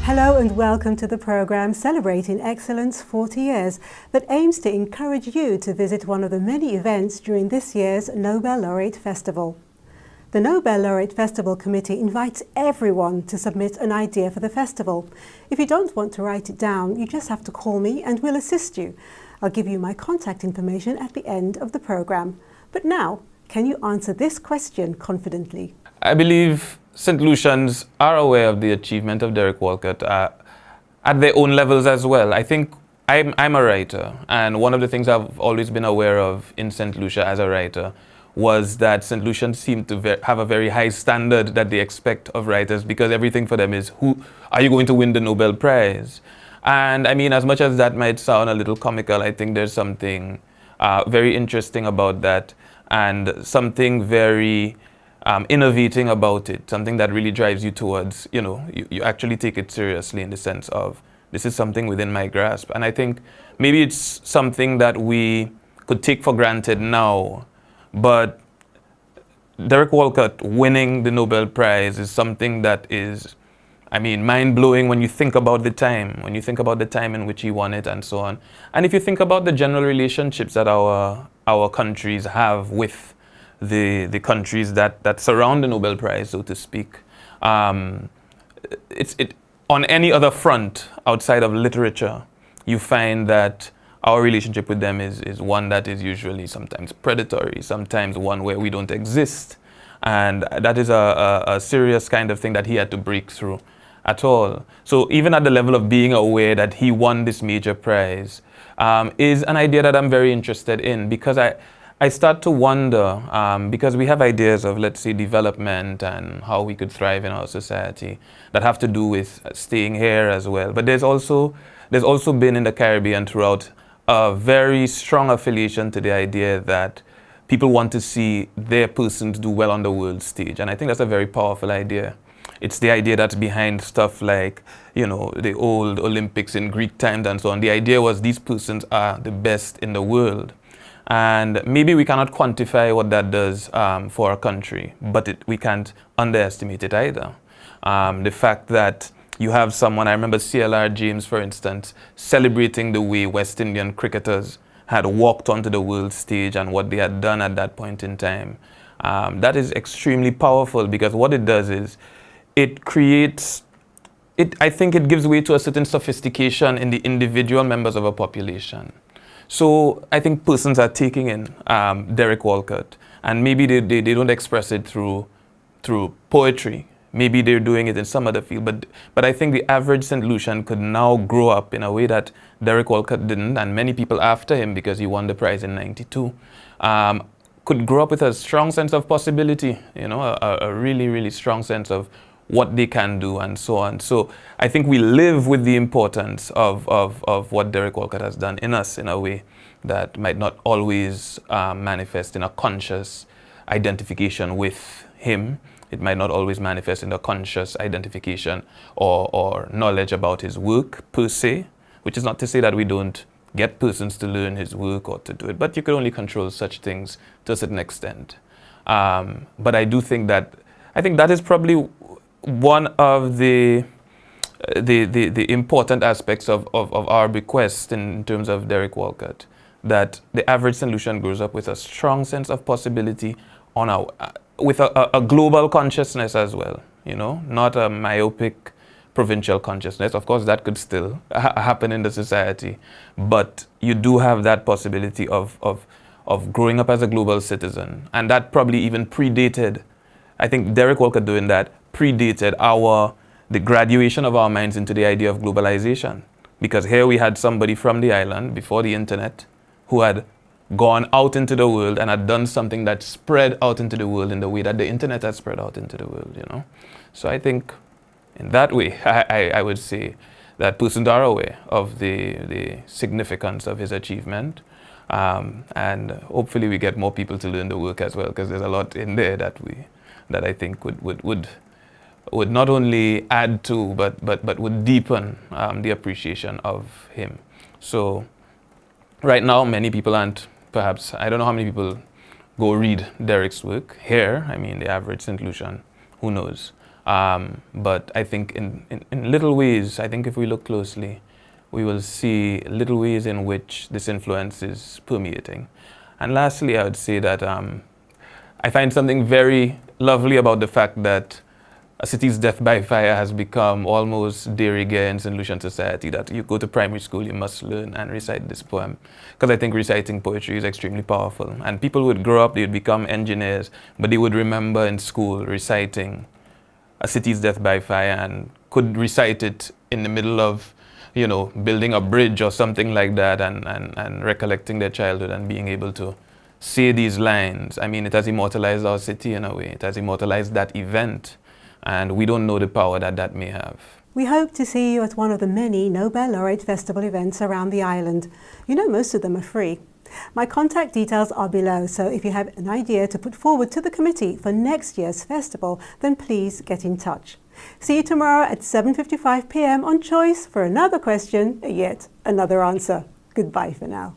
Hello and welcome to the program celebrating excellence 40 years that aims to encourage you to visit one of the many events during this year's Nobel Laureate Festival. The Nobel Laureate Festival Committee invites everyone to submit an idea for the festival. If you don't want to write it down, you just have to call me and we'll assist you. I'll give you my contact information at the end of the program. But now, can you answer this question confidently? I believe St. Lucians are aware of the achievement of Derek Walcott at their own levels as well. I think I'm a writer, and one of the things I've always been aware of in St. Lucia as a writer was that St. Lucians seem to have a very high standard that they expect of writers, because everything for them is, who are you going to win the Nobel Prize? And I mean, as much as that might sound a little comical, I think there's something very interesting about that, and something very innovating about it, something that really drives you towards, you actually take it seriously in the sense of, this is something within my grasp. And I think maybe it's something that we could take for granted now, but Derek Walcott winning the Nobel Prize is something that is, mind-blowing when you think about the time, in which he won it and so on. And if you think about the general relationships that our countries have with the countries that surround the Nobel Prize, so to speak. On any other front outside of literature, you find that our relationship with them is one that is usually sometimes predatory, sometimes one where we don't exist. And that is a serious kind of thing that he had to break through at all. So even at the level of being aware that he won this major prize is an idea that I'm very interested in, because I start to wonder, because we have ideas of, let's say, development and how we could thrive in our society that have to do with staying here as well. But there's also been in the Caribbean throughout a very strong affiliation to the idea that people want to see their persons do well on the world stage. And I think that's a very powerful idea. It's the idea that's behind stuff like, the old Olympics in Greek times and so on. The idea was these persons are the best in the world. And maybe we cannot quantify what that does for a country, but we can't underestimate it either. The fact that you have someone, I remember CLR James, for instance, celebrating the way West Indian cricketers had walked onto the world stage and what they had done at that point in time. That is extremely powerful, because what it does is I think it gives way to a certain sophistication in the individual members of a population. So I think persons are taking in Derek Walcott, and maybe they don't express it through poetry. Maybe they're doing it in some other field, but I think the average St. Lucian could now grow up in a way that Derek Walcott didn't, and many people after him, because he won the prize in '92, could grow up with a strong sense of possibility, a really, really strong sense of what they can do and so on. So I think we live with the importance of what Derek Walcott has done in us in a way that might not always manifest in a conscious identification with him. It might not always manifest in a conscious identification or knowledge about his work per se, which is not to say that we don't get persons to learn his work or to do it, but you can only control such things to a certain extent. But I think that is probably one of the important aspects of our bequest in terms of Derek Walcott, that the average St. Lucian grows up with a strong sense of possibility with a global consciousness as well, not a myopic provincial consciousness. Of course, that could still happen in the society, but you do have that possibility of growing up as a global citizen, and that probably even predated, I think Derek Walcott doing that predated the graduation of our minds into the idea of globalization. Because here we had somebody from the island before the internet who had gone out into the world and had done something that spread out into the world in the way that the internet has spread out into the world, So I think in that way, I would say that persons are aware of the significance of his achievement. And hopefully we get more people to learn the work as well, because there's a lot in there that I think would not only add to, but would deepen the appreciation of him. So right now, many people aren't, perhaps, I don't know how many people go read Derek's work here. I mean, the average St. Lucian, who knows? But I think in little ways, I think if we look closely, we will see little ways in which this influence is permeating. And lastly, I would say that I find something very lovely about the fact that a city's death by fire has become almost de rigueur in St. Lucian society, that you go to primary school, you must learn and recite this poem. Because I think reciting poetry is extremely powerful. And people would grow up, they would become engineers, but they would remember in school reciting a city's death by fire and could recite it in the middle of, you know, building a bridge or something like that, and recollecting their childhood and being able to say these lines. I mean, it has immortalized our city in a way. It has immortalized that event. And we don't know the power that that may have. We hope to see you at one of the many Nobel Laureate Festival events around the island. You know, most of them are free. My contact details are below, so if you have an idea to put forward to the committee for next year's festival, then please get in touch. See you tomorrow at 7:55 p.m. on Choice for another question, yet another answer. Goodbye for now.